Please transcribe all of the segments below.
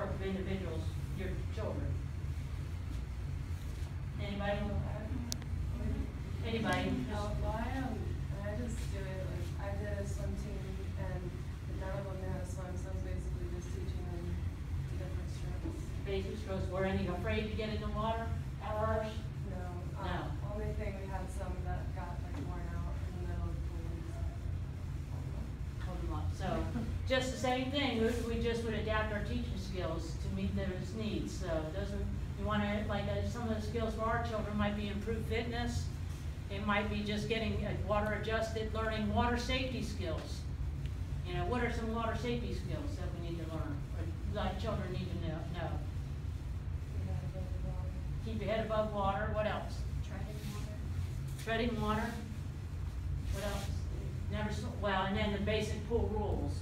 work of individuals, your children. Anybody? Anybody? No, well, I just do it, like, I did a swim team, and none of them knew how to swim, so I was basically just teaching them the different strokes. Basic strokes. Were any afraid to get in the water at first? No. No. Only thing, we had some that got like worn out in the middle of the pool. Hold them up. So, just the same thing. We just would adapt our teaching skills to meet those needs. So, those are, you want to, like, some of the skills for our children might be improved fitness. It might be just getting water adjusted, learning water safety skills. You know, what are some water safety skills that we need to learn, or like children need to know? Keep your head above water. What else? Treading water. What else? Well, and then the basic pool rules.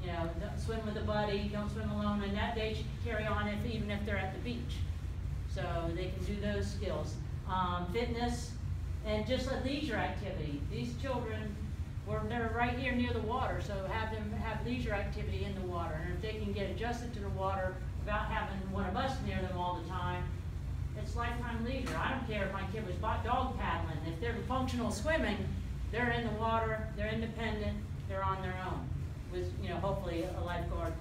You know, don't swim with a buddy, don't swim alone, and that they should carry on even if they're at the beach. So they can do those skills. Fitness, and just a leisure activity. These children, they're right here near the water, so have them have leisure activity in the water. And if they can get adjusted to the water without having one of us near them all the time, it's lifetime leisure. I don't care if my kid was dog paddling. If they're functional swimming, they're in the water, they're independent, they're on their own, with, you know, hopefully a lifeguard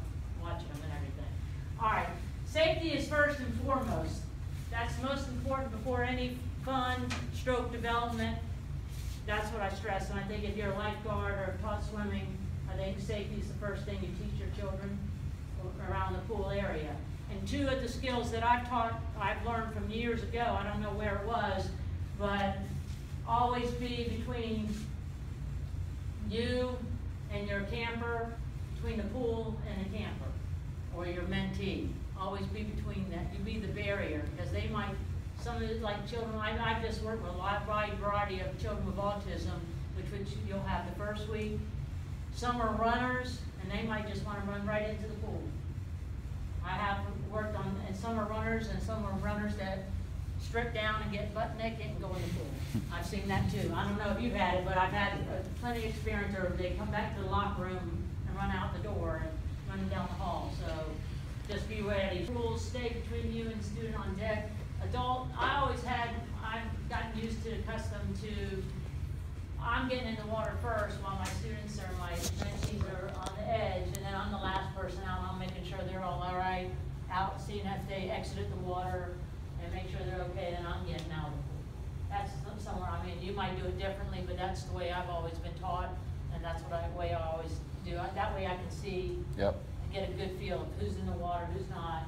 watching them and everything. All right, safety is first and foremost. That's most important before any fun stroke development. That's what I stress. And I think if you're a lifeguard or taught swimming, I think safety is the first thing you teach your children around the pool area. And two of the skills that I've learned from years ago, I don't know where it was, but always be between you and your camper, between the pool and the camper, or your mentee. Always be between that. You be the barrier, because they might, some of the, like children, I've just worked with a wide variety of children with autism, which you'll have the first week. Some are runners, and they might just want to run right into the pool. I have worked on, and some are runners, and some are runners that strip down and get butt naked and go in the pool. I've seen that too. I don't know if you've had it, but I've had plenty of experience where they come back to the locker room and run out the door and run down the hall. So just be ready. Rules stay between you and the student on deck. Adult, I've gotten used to, accustomed to, I'm getting in the water first while my students or my mentees are on the edge, and then I'm the last person out, and I'm making sure they're all right, out, seeing if they exited the water, and make sure they're okay, then I'm getting out of the pool. That's somewhere, I mean, you might do it differently, but that's the way I've always been taught, and that's the way I always do. That way I can see and get a good feel of who's in the water, who's not,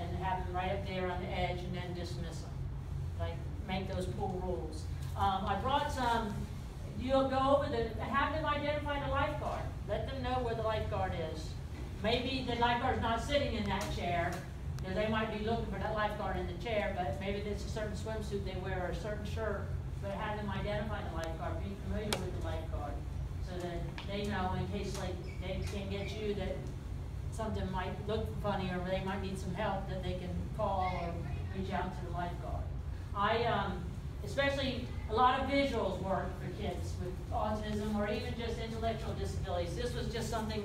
and have them right up there on the edge, and then dismiss them. Like, make those pool rules. I brought some. You'll go over have them identify the lifeguard. Let them know where the lifeguard is. Maybe the lifeguard's not sitting in that chair, because they might be looking for that lifeguard in the chair, but maybe it's a certain swimsuit they wear or a certain shirt, but have them identify the lifeguard, be familiar with the lifeguard, so that they know in case like they can't get you, that something might look funny or they might need some help, that they can call or reach out to the lifeguard. Especially a lot of visuals work for kids with autism or even just intellectual disabilities. This was just something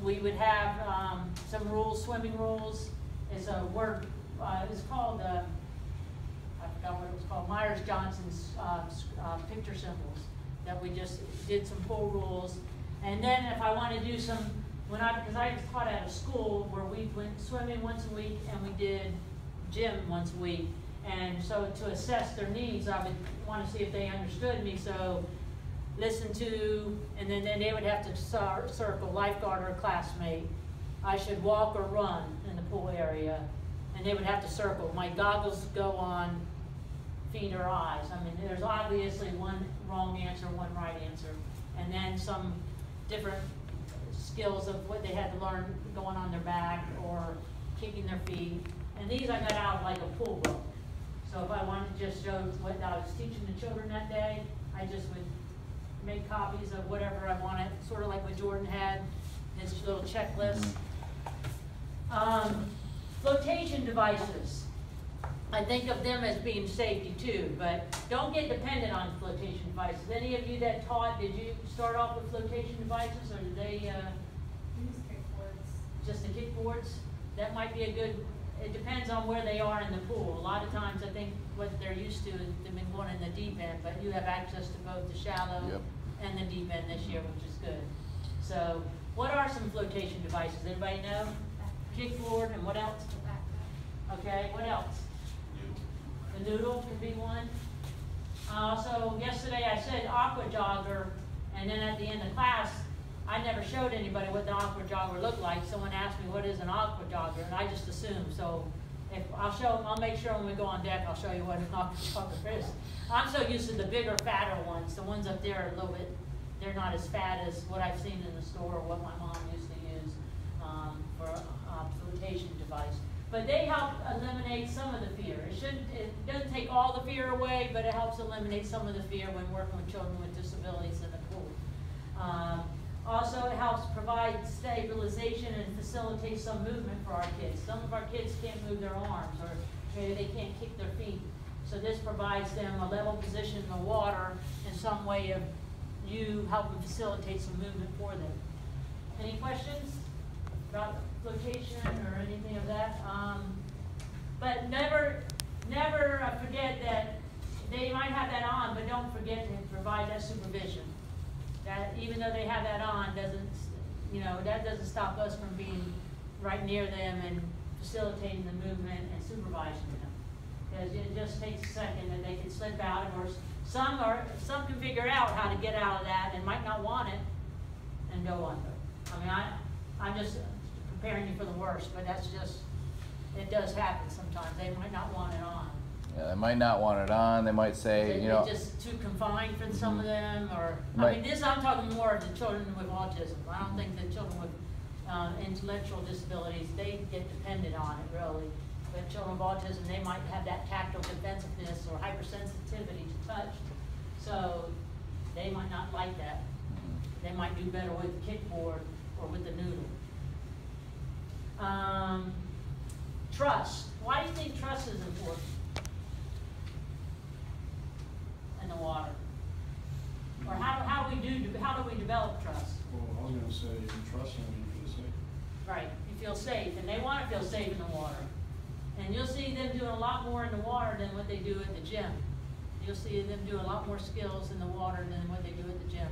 we would have some rules, swimming rules. It's a word, it's called, I forgot what it was called, Myers-Johnson's picture symbols, that we just did some pool rules. And then if I want to do some, because I taught at a school where we went swimming once a week and we did gym once a week. And so to assess their needs, I would want to see if they understood me. So listen to, and then they would have to circle lifeguard or classmate. I should walk or run in the pool area. And they would have to circle. My goggles go on, feet or eyes. I mean, there's obviously one wrong answer, one right answer. And then some different skills of what they had to learn going on their back or kicking their feet. And these I got out of like a pool book. So if I wanted to just show what I was teaching the children that day, I just would make copies of whatever I wanted, sort of like what Jordan had, his little checklist. Flotation devices. I think of them as being safety too, but don't get dependent on flotation devices. Any of you that taught, did you start off with flotation devices, or did they? Use kickboards. Just the kickboards? that might be a good, it depends on where they are in the pool. A lot of times, I think what they're used to is they've been going in the deep end, but you have access to both the shallow and the deep end this year, which is good. So, what are some flotation devices? Anybody know? Kickboard, and what else? Okay, what else? The noodle could be one. Also, yesterday I said aqua jogger, and then at the end of class, I never showed anybody what the aqua jogger looked like. Someone asked me, what is an aqua jogger? And I just assumed. So if I'll make sure when we go on deck, I'll show you what an aqua jogger is. I'm so used to the bigger, fatter ones. The ones up there are a little bit, they're not as fat as what I've seen in the store or what my mom used to use for a flotation device. But they help eliminate some of the fear. It doesn't take all the fear away, but it helps eliminate some of the fear when working with children with disabilities in the pool. Also, it helps provide stabilization and facilitate some movement for our kids. Some of our kids can't move their arms, or maybe they can't kick their feet. So this provides them a level position in the water and some way of you helping facilitate some movement for them. Any questions about flotation or anything of that? But never forget that they might have that on, but don't forget to provide that supervision. That even though they have that on, that doesn't stop us from being right near them and facilitating the movement and supervising them. Because it just takes a second that they can slip out, or some can figure out how to get out of that and might not want it and go under. I mean, I'm just preparing you for the worst, but that's just, it does happen sometimes. They might not want it on. Yeah, they might not want it on. They might say, It's just too confined for some of them, or I mean, I'm talking more of the children with autism. I don't think the children with intellectual disabilities, they get dependent on it really. But children with autism, they might have that tactile defensiveness or hypersensitivity to touch, so they might not like that. They might do better with the kickboard or with the noodle. Trust. Why do you think trust is important in the water? Or how do we develop trust? Well, I was going to say, you trust them, you feel safe. Right, you feel safe, and they want to feel safe in the water. And you'll see them doing a lot more in the water than what they do at the gym. You'll see them do a lot more skills in the water than what they do at the gym,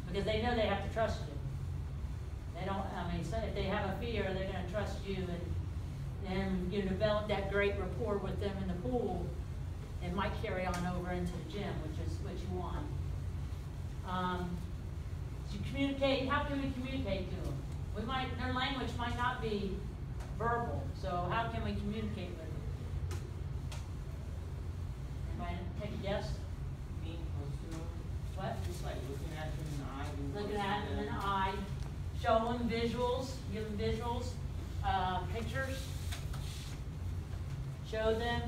because they know they have to trust you. They don't. I mean, so if they have a fear, they're going to trust you, and you develop that great rapport with them in the pool. It might carry on over into the gym, which is what you want. To communicate, how can we communicate to them? Their language might not be verbal, so how can we communicate with them? Anybody take a guess? Being close to them. What? Just like looking at them in the eye. Looking at them in the eye, show them visuals, give them visuals, pictures, show them,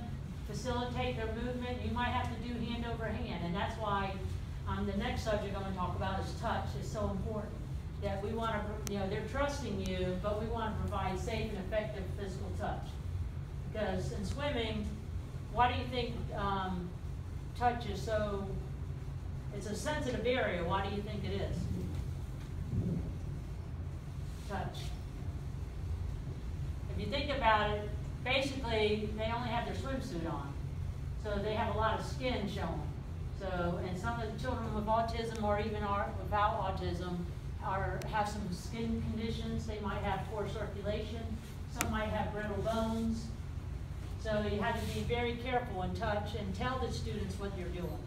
facilitate their movement. You might have to do hand over hand, and that's why the next subject I'm going to talk about is touch. Is so important. That we want to, they're trusting you, but we want to provide safe and effective physical touch. Because in swimming, why do you think touch is so, it's a sensitive area. Why do you think it is? Touch. If you think about it, basically, they only have their swimsuit on. So they have a lot of skin showing. So, and some of the children with autism or even without autism have some skin conditions. They might have poor circulation. Some might have brittle bones. So you have to be very careful and touch and tell the students what you're doing.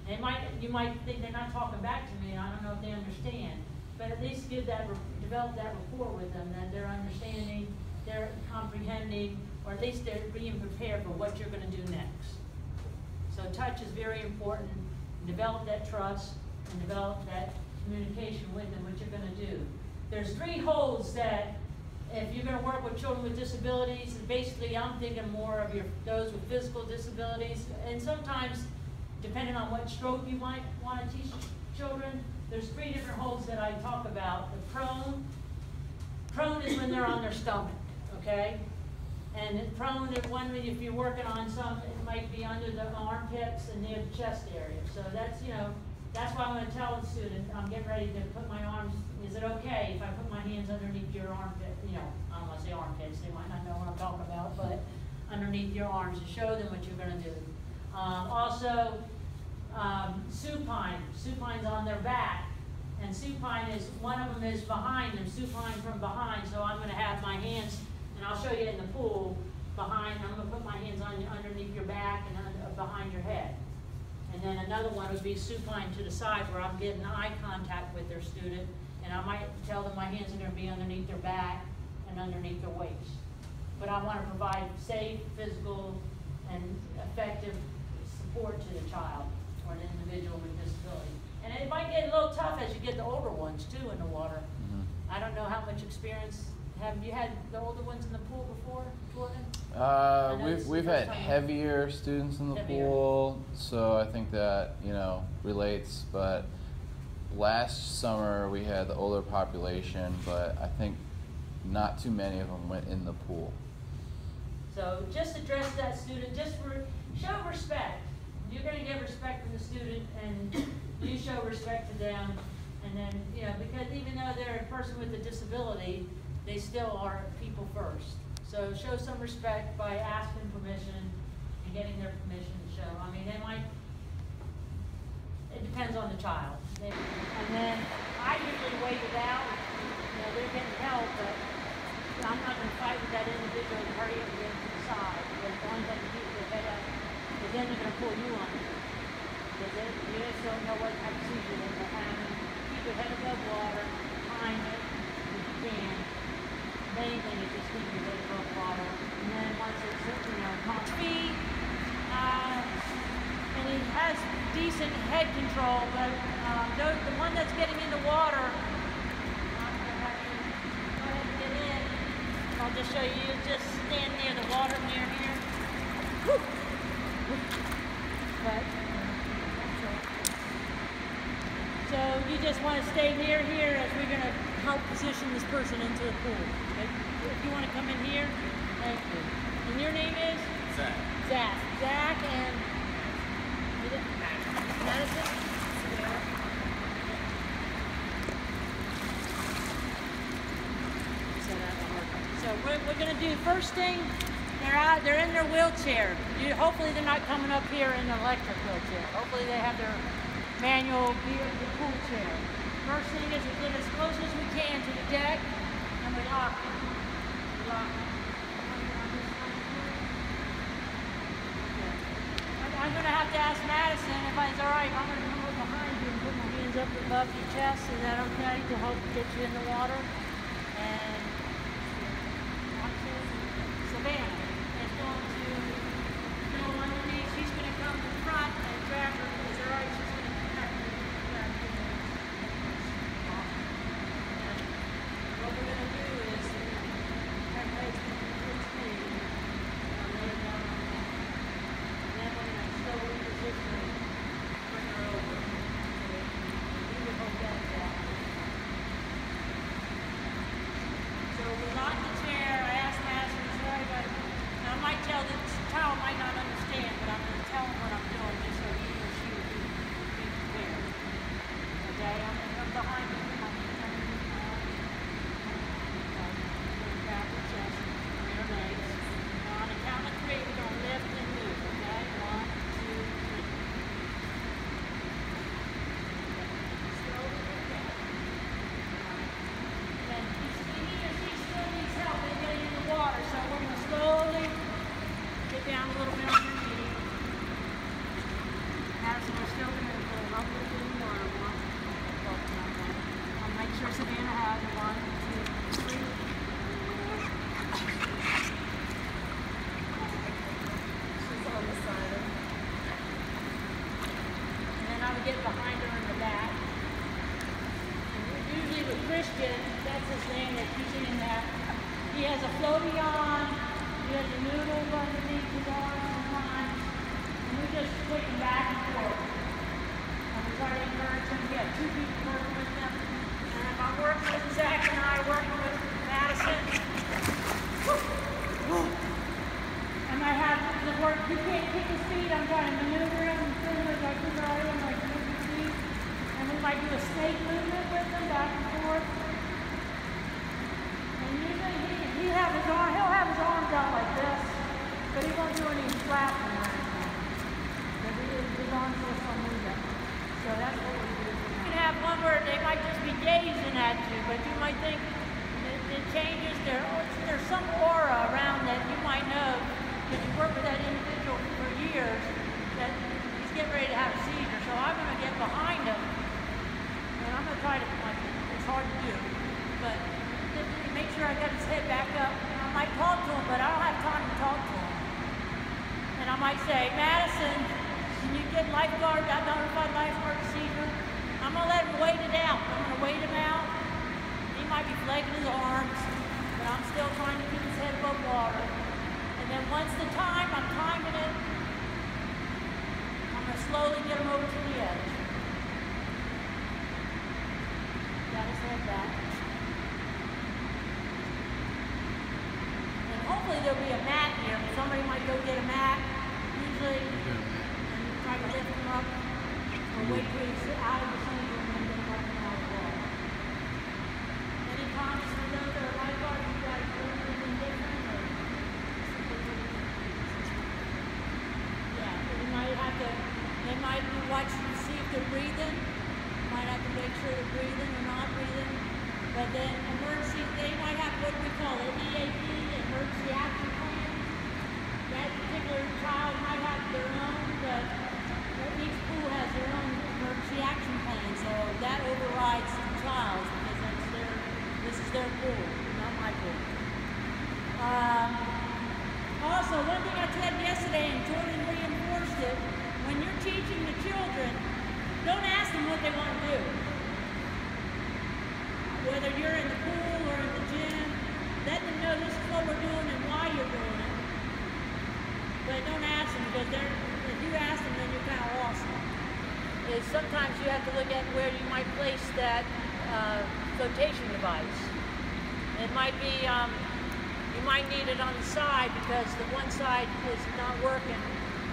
You might think they're not talking back to me, and I don't know if they understand, but at least develop that rapport with them, that they're understanding, they're comprehending, or at least they're being prepared for what you're going to do next. So touch is very important. Develop that trust and develop that communication with them, what you're going to do. There's 3 holds that if you're going to work with children with disabilities, and basically I'm thinking more of those with physical disabilities, and sometimes depending on what stroke you might want to teach children, there's 3 different holds that I talk about. The prone. Prone is when they're on their stomach, okay? And prone, if you're working on some, it might be under the armpits and near the chest area. So that's, that's why I'm gonna tell the student, I'm getting ready to put my arms, is it okay if I put my hands underneath your armpit, you know, I don't wanna say armpits, they might not know what I'm talking about, but underneath your arms to show them what you're gonna do. Also, supine. Supine's on their back, and supine is, one of them is behind them, supine from behind, so I'm gonna have my hands, and I'll show you in the pool, behind, I'm gonna put my hands on underneath your back and behind your head. And then another one would be supine to the side where I'm getting eye contact with their student, and I might tell them my hands are gonna be underneath their back and underneath their waist. But I wanna provide safe, physical, and effective support to the child or an individual with disability. And it might get a little tough as you get the older ones too in the water. I don't know how much experience, have you had the older ones in the pool before, Jordan? We've had heavier students in the pool, so I think that, you know, relates. But last summer we had the older population, but I think not too many of them went in the pool. So just address that student, show respect. You're gonna give respect to the student, and you show respect to them. And then, you know, because even though they're a person with a disability, they still are people first. So show some respect by asking permission and getting their permission to show. I mean, they might, it depends on the child. And then I usually wait it out. You know, they're getting help, but I'm not going to fight with that individual and hurry up and get to the side. Because the only thing to keep their head up, because then they're going to pull you on it. Because you just don't know what type of seizure they're having. Keep your head above water, time it if you can. Main thing is just keep your head above water. And then once it's, you know, calm feet, and he has decent head control, but the one that's getting in the water, I'm going to have you go ahead and get in. I'll just show you, just stand near the water near here. Woo. But, so you just want to stay near here as we're going to help position this person into the pool. Okay? If you want to come in here, thank you. And your name is? Zach. Zach. Zach and Madison? So we're going to do first thing, they're in their wheelchair. Hopefully they're not coming up here in an electric wheelchair. Hopefully they have their manual pool chair. First thing is we get as close as we can to the deck and we lock them. I'm going to have to ask Madison if it's all right. I'm going to come up behind you and put my hands up above your chest. Is that okay to help get you in the water? And Savannah is going to go underneath. She's going to come to the front and grab her. Is it all right? She's going to grab her. What we're going to do is her head's going to be towards me. I'll lay her down on that. And then we're going to slowly position her, bring her over. You would hold that down. So we lock the chair. I asked Madison, sorry, but I might tell the child might not understand, but I'm going to tell him what I'm doing just so he or she will be prepared. Okay, I'm going to come behind you. I'm going to come in the arm. Okay, I'm going to grab your chest and your legs. Now on the count of 3, we're going to lift and move. Okay, 1, 2, 3. Slowly lift down. And then he or she still needs help in getting in the water, so we're going to slowly get down a little bit on your knee. Madison, we're still going to go up a little bit in the water. 1, I'll make sure Savannah has it. 1, 2, 3. She's on the side. And then I would get behind her in the back. And usually with Christian, that's his name, they're teaching him that. He has a floaty on, he has a noodle underneath his arms sometimes, and we just put him back and forth. And we try to encourage him. We have 2 people working with him. And if I'm working with Zach and I, working with Madison, and I have the work, he can't kick his feet, I'm trying to maneuver him and film it like this already, I'm like, move your feet. might do a snake movement with them back and forth. And usually he'll have his arms out like this, but he won't do any flapping or anything. But his arms will still move them. So that's what we do. You can have one where they might just be gazing at you, but you might think it changes there's some aura around that you might know, because you work with that individual for years, that he's getting ready to have a seizure. So I'm going to get behind him, and I'm going to try to, like, it's hard to do, but make sure I got his head back up. And I might talk to him, but I don't have time to talk to him. And I might say, Madison, can you get lifeguard, that notified lifeguard seizure? I'm going to let him wait it out. I'm going to wait him out. He might be flaking his arms, but I'm still trying to keep his head above water. And then once the time, I'm timing it, I'm going to slowly get him over to the edge. Got his head back. And hopefully there'll be a mat here. Somebody might go get a mat, usually, and try to lift him up, or wait till he's out of the seizure and then get him up and out of the water. Any comments from those that are lifeguards? You guys doing anything different? Or? Yeah, they might be watching to see if they're breathing. You might have to make sure they're breathing or not breathing. But then emergency, they might have what we call an EAP, emergency action plan. That particular child might have their own, but each pool has their own emergency action plan. So that overrides the child's, because this is their pool, not my pool. Also, one thing I said yesterday, and Jordan reinforced it, when you're teaching the children, don't ask them what they want to do. Whether you're in the pool or in the gym, let them know this is what we're doing and why you're doing it. But don't ask them, because if you ask them, then you're kind of lost them. Is sometimes you have to look at where you might place that flotation device. It might be, you might need it on the side because the one side is not working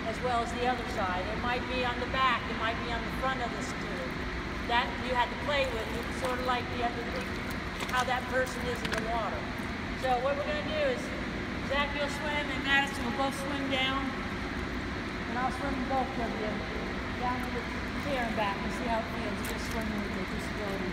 as well as the other side. It might be on the back, it might be on the front of the student. That you had to play with. It's sort of like you have to think how that person is in the water. So what we're going to do is, Zach, you'll swim, and Madison will both swim down, and I'll swim both of you down to the chair and back and see how it feels just swimming with your disability.